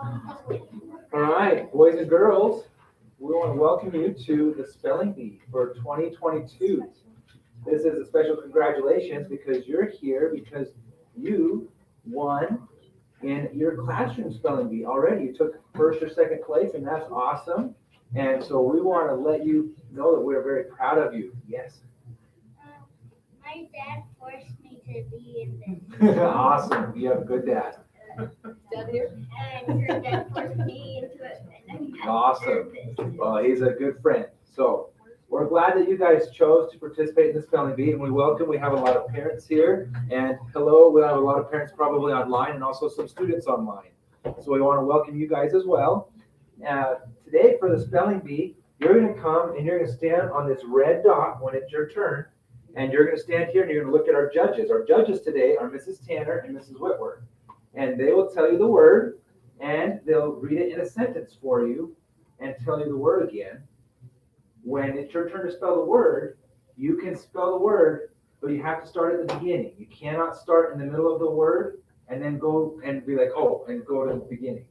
All right, boys and girls, we want to welcome you to the Spelling Bee for 2022. This is a special congratulations because you're here because you won in your classroom spelling bee already. You took first or second place, and that's awesome. And so we want to let you know that we're very proud of you. Yes. My dad forced me to be in this. Awesome. You have a good dad. Dad here? And her dad forced me into it. And I Awesome. Well, he's a good friend. So we're glad that you guys chose to participate in the spelling bee, and we have a lot of parents here. And hello, we have a lot of parents probably online and also some students online. So we want to welcome you guys as well. Today for the spelling bee, you're going to come and you're going to stand on this red dot when it's your turn. And you're going to stand here and you're going to look at our judges. Our judges today are Mrs. Tanner and Mrs. Whitworth. And they will tell you the word, and they'll read it in a sentence for you and tell you the word again. When it's your turn to spell the word, you can spell the word, but you have to start at the beginning. You cannot start in the middle of the word and then go and be like, oh, and go to the beginning.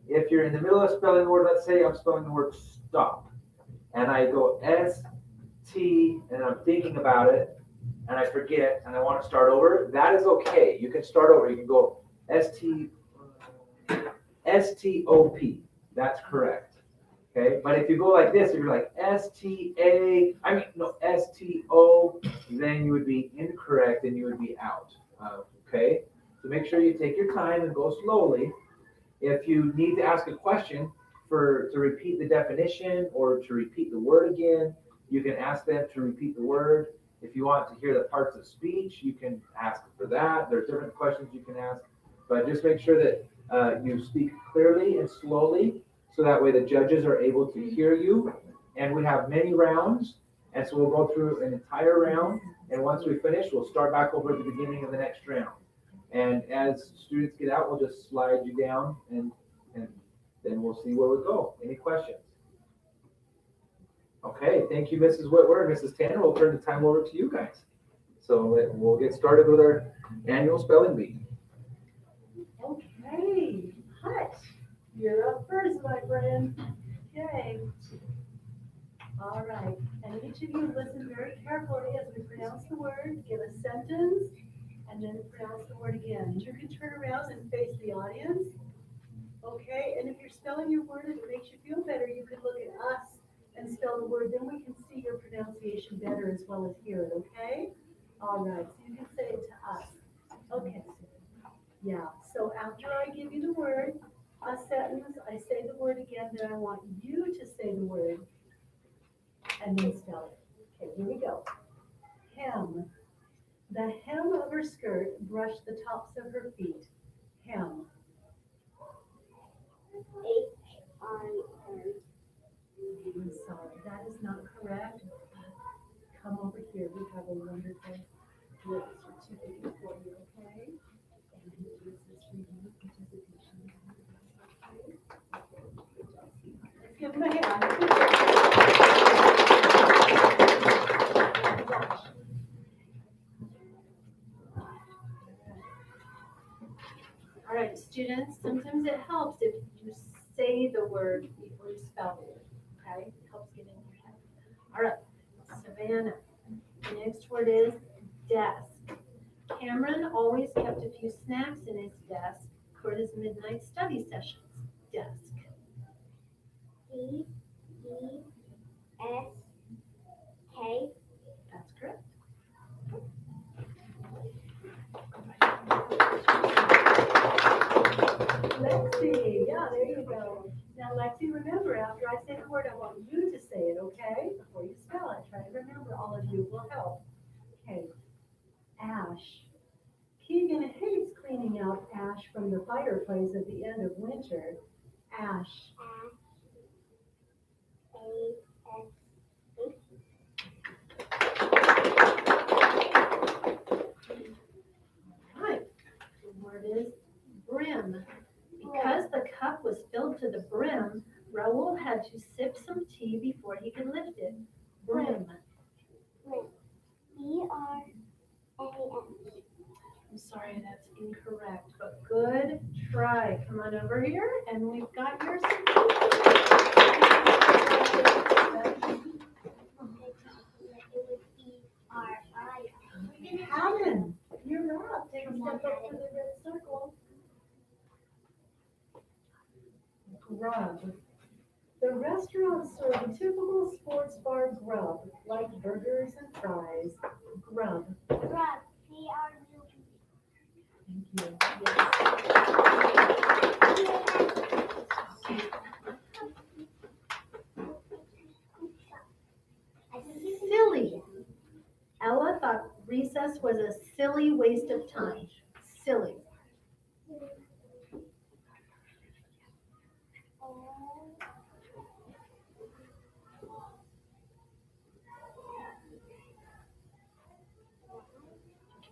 If you're in the middle of spelling the word, let's say I'm spelling the word stop, and I go S-T, and I'm thinking about it, and I forget, and I want to start over, that is okay. You can start over. You can go S-T-O-P. That's correct. Okay, but if you go like this, if you're like S-T-O, then you would be incorrect and you would be out. Okay, so make sure you take your time and go slowly. If you need to ask a question to repeat the definition or to repeat the word again, you can ask them to repeat the word. If you want to hear the parts of speech, you can ask for that. There's different questions you can ask, but just make sure that you speak clearly and slowly, so that way the judges are able to hear you. And we have many rounds, and so we'll go through an entire round, and once we finish, we'll start back over at the beginning of the next round. And as students get out, we'll just slide you down, and then we'll see where we go. Any questions? Okay, thank you, Mrs. Whitworth and Mrs. Tanner. We'll turn the time over to you guys. So we'll get started with our annual spelling bee. Okay, Hutch, you're up first, my friend. Okay. All right, and each of you listen very carefully as we pronounce the word, give a sentence, and then pronounce the word again. You can turn around and face the audience. Okay, and if you're spelling your word and it makes you feel better, you could look at us and spell the word, then we can see your pronunciation better as well as hear it, okay? All right, so you can say it to us. Okay, yeah, so after I give you the word, a sentence, I say the word again, then I want you to say the word and then spell it. Okay, here we go. Hem. The hem of her skirt brushed the tops of her feet. Hem. H-I-M. I'm sorry, that is not correct. Come over here, we have a wonderful gift certificate for you, okay? And this is for you, participation. Let's give him a hand. All right, students, sometimes it helps if you say the word before you spell it, okay? It helps get in your head. All right, Savannah, the next word is desk. Cameron always kept a few snacks in his desk for his midnight study sessions. Desk. D-E-S-K. That's correct. Lexi, yeah, there you go. Now, Lexi, remember, after I say the word, I want you to say it, okay? Before you spell it. Try to remember, all of you will help. Okay. Ash. Keegan hates cleaning out ash from the fireplace at the end of winter. Ash. Right. The word is brim. Because the cup was filled to the brim, Raoul had to sip some tea before he could lift it. Brim. B-R-A-M. I'm sorry, that's incorrect, but good try. Come on. on over here, and we've got your Hammond, you're up. Take a step up to the red circle. Grub. The restaurant served typical sports bar grub, like burgers and fries. Grub. Grub, G-R-U-B. Thank you. Silly. Ella thought recess was a silly waste of time. Silly. You're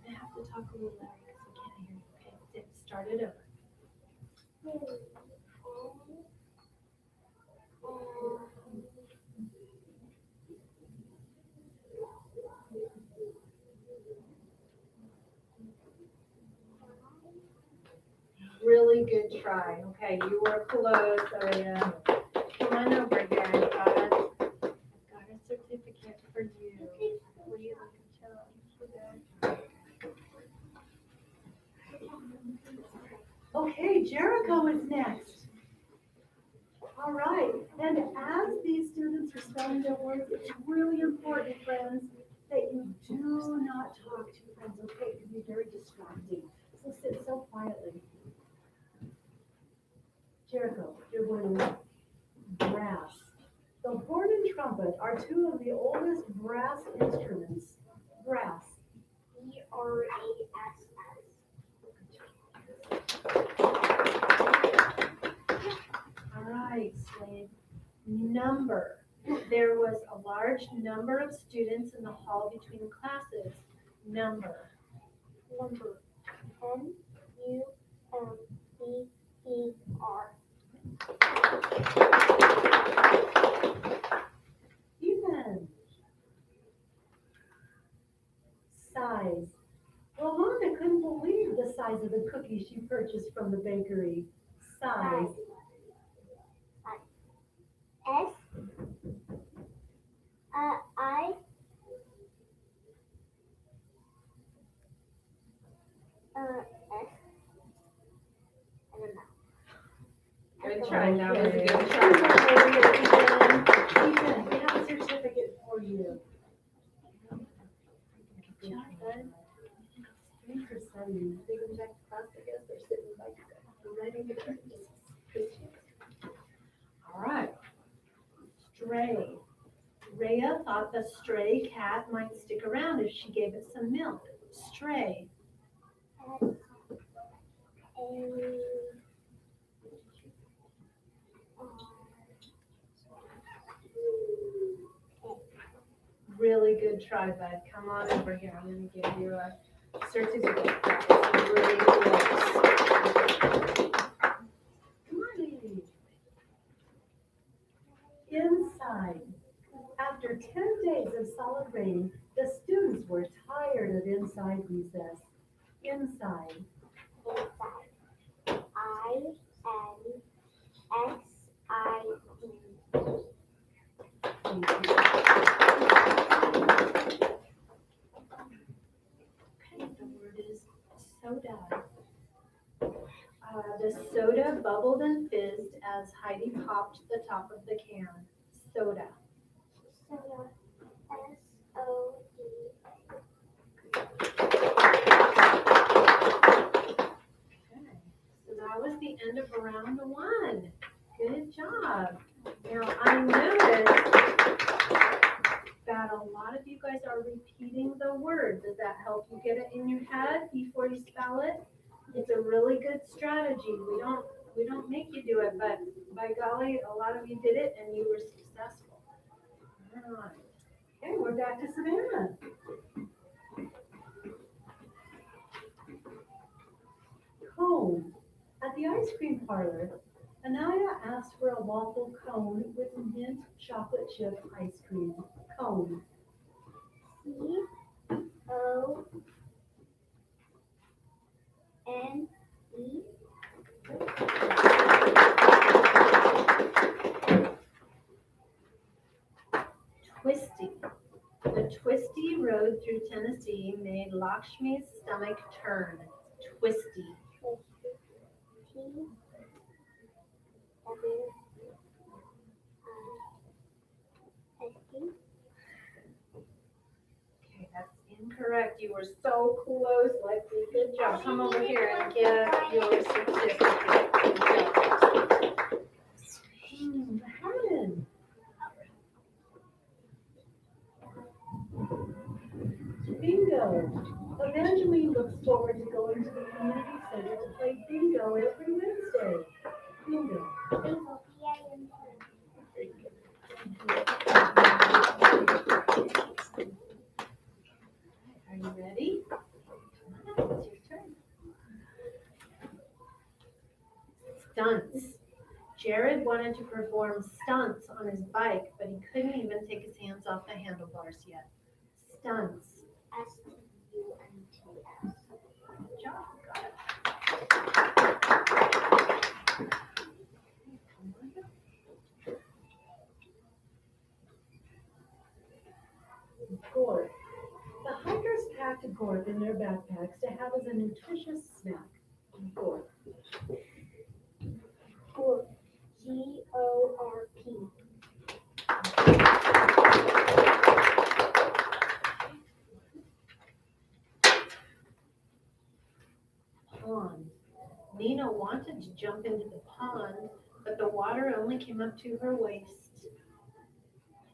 gonna have to talk a little louder because we can't hear you. Okay, start it over. Really good try. Okay, you were close, Aria. Come on over here. I've got a certificate for you. Will you look at Joe? Okay, Jericho is next. All right, and as these students are spelling their words, it's really important, friends, that you do not talk to friends, okay? It can be very distracting. So sit so quietly. Jericho, you're going to brass. The horn and trumpet are two of the oldest brass instruments. Brass. B-R-A-S-S. All right, Slade. Number. There was a large number of students in the hall between classes. Number. Number. N-U-M-B-E-R. Ethan. Size. Rolanda couldn't believe the size of the cookies she purchased from the bakery. Size. S. I. S. I don't know. Good try, that was a good try. Ethan, we have a certificate for you. Good job, bud. Thanks for studying. They go back to class, I guess they're sitting like right over there. All right. Stray. Rhea thought the stray cat might stick around if she gave it some milk. Stray. Really good try, bud. Come on over here. I'm going to give you a certificate. It's really close. Come on, baby. Inside. After 10 days of solid rain, the students were tired of inside recess. Inside. I-N-S-I-D. Thank you. Okay, the word is soda. The soda bubbled and fizzed as Heidi popped the top of the can. Soda. Soda. S-O-D. Okay, so that was the end of round one. Good job. Now, I noticed that a lot of you guys are repeating the word. Does that help you get it in your head before you spell it? It's a really good strategy. We don't make you do it, but by golly, a lot of you did it and you were successful. All right. Okay, we're back to Savannah. Cone. At the ice cream parlor, Anaya asked for a waffle cone with mint chocolate chip ice cream. Cone. C-O-N-E. Twisty. The twisty road through Tennessee made Lakshmi's stomach turn. Twisty. Okay, that's incorrect. You were so close, Lexi. Good job. Come over here and get your certificate. Good job. Haddon. Bingo. Evangeline looks forward to going to the community center to play bingo every Wednesday. Bingo. Are you ready? Come on, it's your turn. Stunts. Jared wanted to perform stunts on his bike, but he couldn't even take his hands off the handlebars yet. Stunts. Stunts. Good job. Got it. Gourd. The hikers packed a gourd in their backpacks to have as a nutritious snack. Gourd. Gorp. G-O-R-P. Pond. Nina wanted to jump into the pond, but the water only came up to her waist.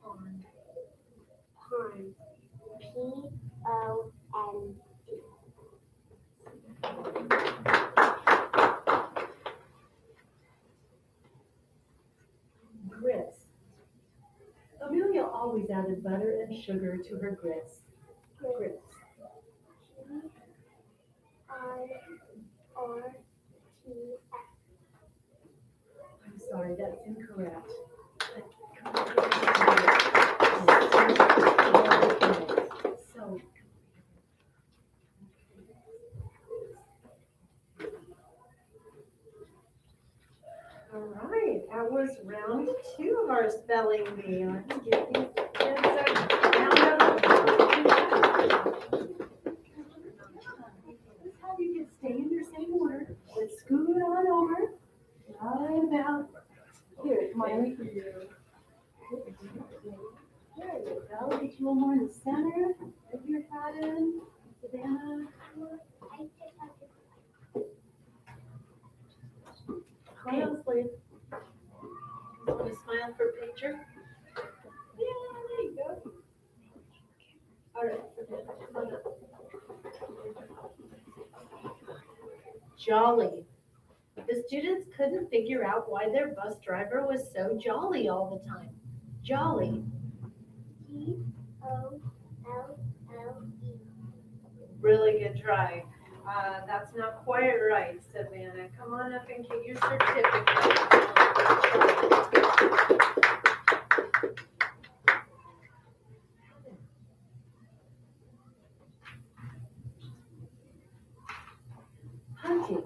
Pond. Pond. P-O-N-D. Grits. Amelia always added butter and sugar to her grits. Grits. G-I-R-T-S. I'm sorry, that's incorrect. So, all right, that was round 2 of our spelling bee. Let's give these kids a round of applause. Let's have you kids stay in your same order. Let's scoot on over. Right about here, Miley, for you. There you go. Get you a little more in the center. Put your hat in. Savannah. Smile, please. Want to smile for a picture? Yeah, there you go. All right. Come on up. Jolly. The students couldn't figure out why their bus driver was so jolly all the time. Jolly. G-O-L-L-E. Really good try. That's not quite right, Savannah. Come on up and get your certificate. Punting.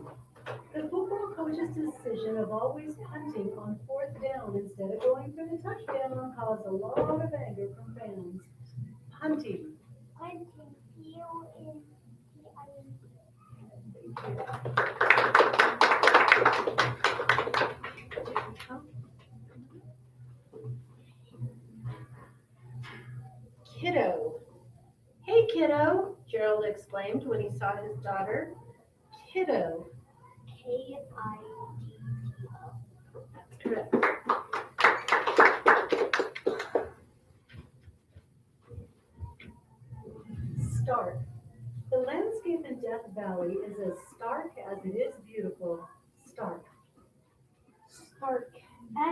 The football coach's decision of always punting on 4th down instead of going for the touchdown caused a lot of anger from fans. Punting. Punting. P-O-N-T-I-N-G. Kiddo. Hey, kiddo, Gerald exclaimed when he saw his daughter. Kiddo. K-I-D-D-O. That's correct. Stark. The landscape in Death Valley is as stark as it is beautiful. Stark. Stark.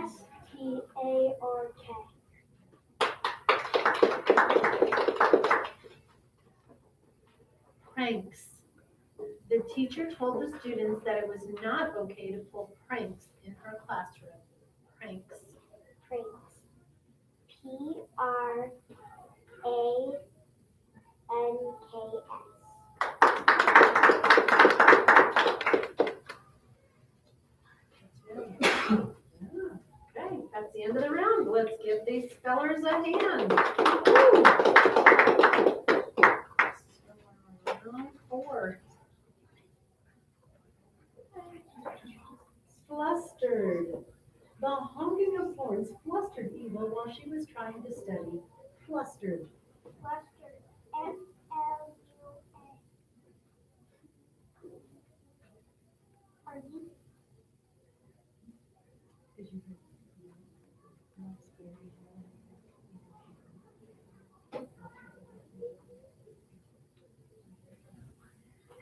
S-T-A-R-K. Pranks. The teacher told the students that it was not okay to pull pranks in her classroom. Pranks. Pranks. P-R-A-N-K-S. Okay, that's the end of the round. Let's give these spellers a a hand. Round 4. Flustered. The honking of horns flustered Eva while she was trying to study. Flustered. Flustered. F-L-U-A. Are you?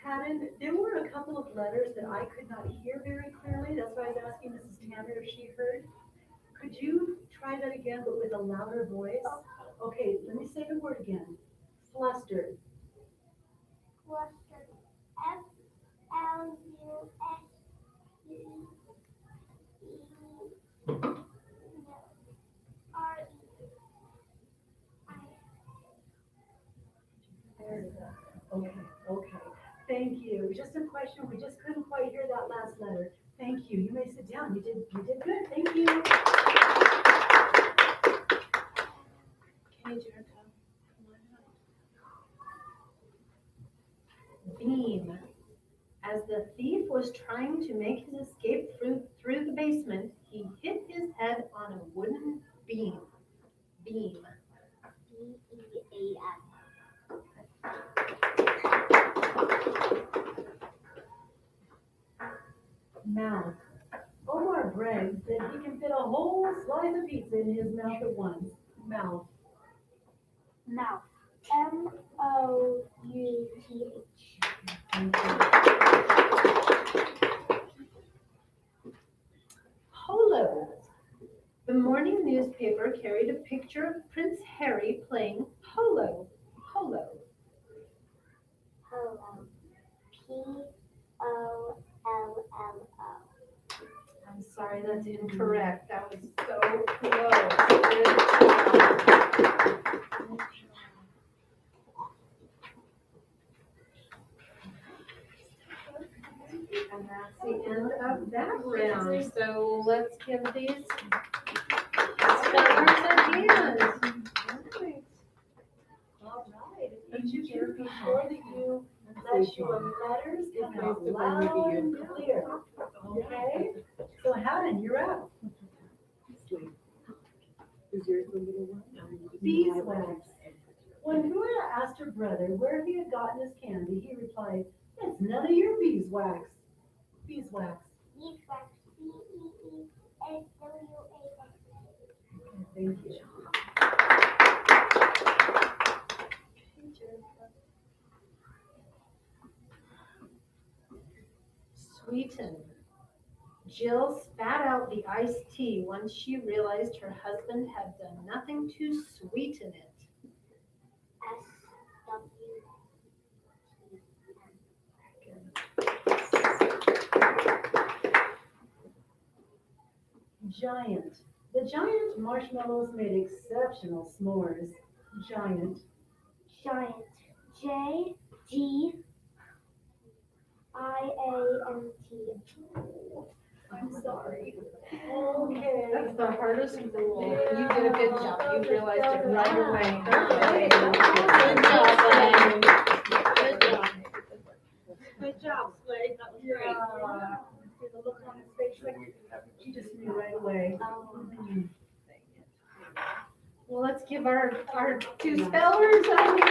Haddon, there were a couple of letters that I could not hear very clearly. That's why I was asking Mrs. Tanner if she heard. Could you try that again, but with a louder voice? Okay, let me say the word again. Flustered. Flustered. There you go. Okay, okay. Thank you. Just a question. We just couldn't quite hear that last letter. Thank you. You may sit down. You did good. Thank you. Okay, Jericho. Beam. As the thief was trying to make his escape through the basement, he hit his head on a wooden beam. Beam. B-E-A-M. Mouth. Omar brags that he can fit a whole slice of pizza in his mouth at once. Mouth. Mouth. M-O-U-T-H. Thank you. Polo. The morning newspaper carried a picture of Prince Harry playing polo. Polo. Polo. P-O-L-L-O. I'm sorry, that's incorrect. That was so close. And that's the end of that round. So let's give these spellers a hand. All right. Each of you be sure that you let your letters come out loud and clear. Okay? So Haddon, you're up. Is yours the little one? Beeswax. When Rhoda asked her brother where he had gotten his candy, he replied, "It's none of your beeswax." Beeswax. Beeswax. B-E-E-S-W-A-X. Thank you. Sweeten. Jill spat out the iced tea once she realized her husband had done nothing to sweeten it. Giant. The giant marshmallows made exceptional s'mores. Giant. Giant. J-G-I-A-N-T. I'm sorry. Okay. That's the hardest rule. Yeah. You did a good job. You realized it right away. Okay. Good job, Blaine. Good job. Good job, Slade. That was great. See the look on his face, like he just knew right away. Well, let's give our two spellers a hand.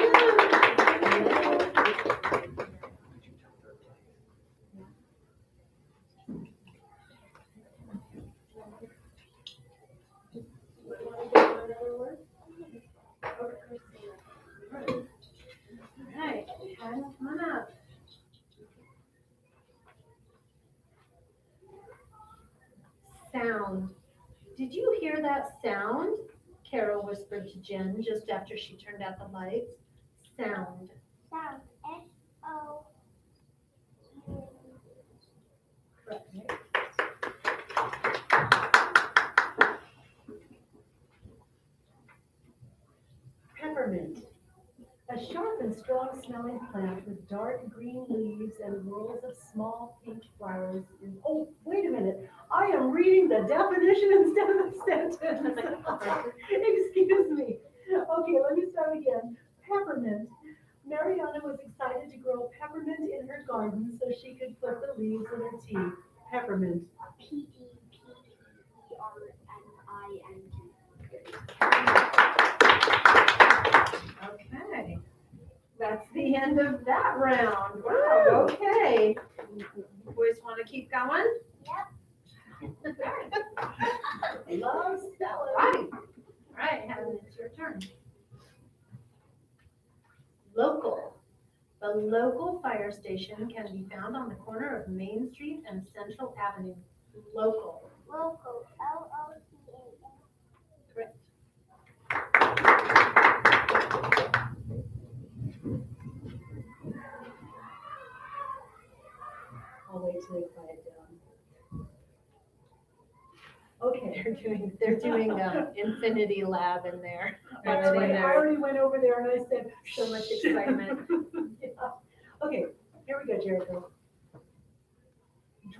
All right, come on up. Sound. Did you hear that sound? Carol whispered to Jen just after she turned out the lights. Sound. Sound. S-O. Correct. Peppermint. A sharp and strong smelling plant with dark green leaves and whorls of small pink flowers is, oh, wait a minute. I am reading the definition instead of the sentence. Excuse me. Okay, let me start again. Peppermint. Mariana was excited to grow peppermint in her garden so she could put the leaves in her tea. Peppermint. Okay. That's the end of that round. Wow, okay. Boys want to keep going? Yep. Love spelling. Right. All right, Helen, it's your turn. Local. The local fire station can be found on the corner of Main Street and Central Avenue. Local. Local, L-O-C-A-L. Correct. I'll wait till they quiet down. Okay. They're doing Infinity Lab in there. That's right, I already went over there and I said, So much excitement. Yeah. Okay, here we go, Jericho.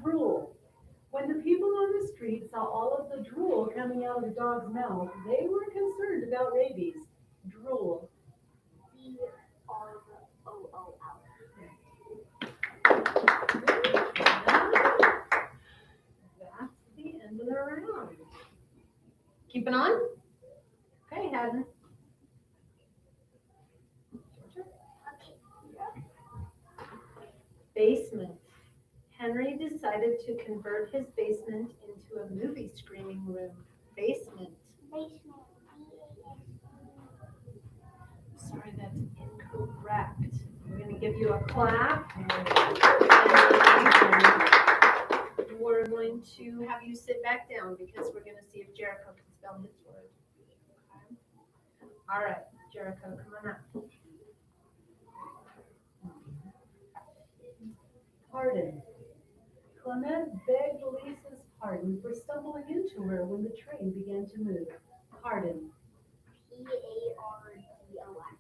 Drool. When the people on the street saw all of the drool coming out of the dog's mouth, they were concerned about rabies. Drool. D-R-O-O-L. That's the end of the round. Keep it on? Okay, Haddon. Basement. Henry decided to convert his basement into a movie screening room. Basement. Basement, Sorry, that's incorrect. We're gonna give you a clap. And we're going to have you sit back down because we're gonna see if Jericho can spell his word. Okay? All right, Jericho, come on up. Pardon. Clement begged Lisa's pardon for stumbling into her when the train began to move. Pardon. P-A-R-D-O-N.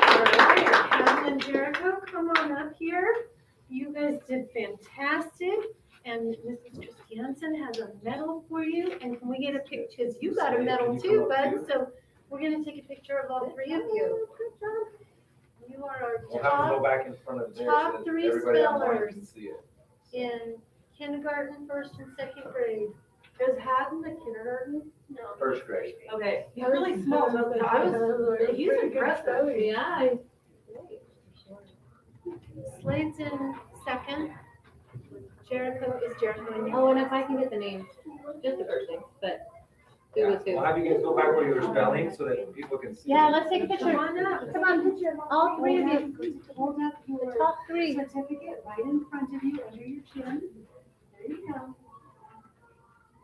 All right, Helen and Jericho, come on up here. You guys did fantastic. And Mrs. Christiansen has a medal for you. And can we get a picture? Because you got a medal too, bud. So we're going to take a picture of all three of you. Good job. You are our We'll have to go top back in front of there top so that three everybody online spellers. can see it. in kindergarten, first and second grade. Is Haddon the kindergarten? No. First grade. Okay, he's really small, so He's impressive. Yeah. Slade's in second. Jericho is Jericho in Oh, and if I can get the name, just the first name, but who was who? We'll have you guys go back where you were spelling so that people can see. Yeah, let's take a picture. Come on up. Come on, all three of you, Hold up the your top three. certificate right in front of you, under your chin. There you go.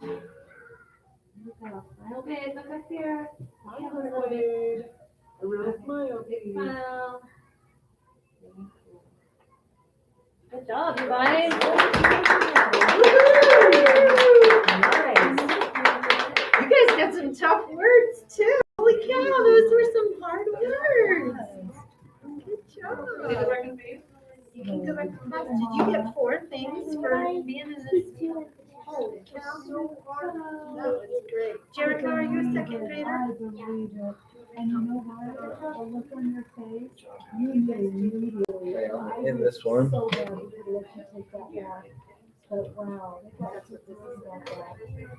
There you go. Okay, look up here. A real smile, Big please. smile. Good job, you guys. Nice. You guys got some tough words too. Holy cow, those were some hard words. Good job. You can go back to class. Did you get 4 things for being in this? Holy cow. That was great. Jericho, are you a second grader? I believe it. And you know what? The look on your face, you knew immediately. Okay, I'm I in was this one. So bad to let you take that back. But wow, that's what this is about.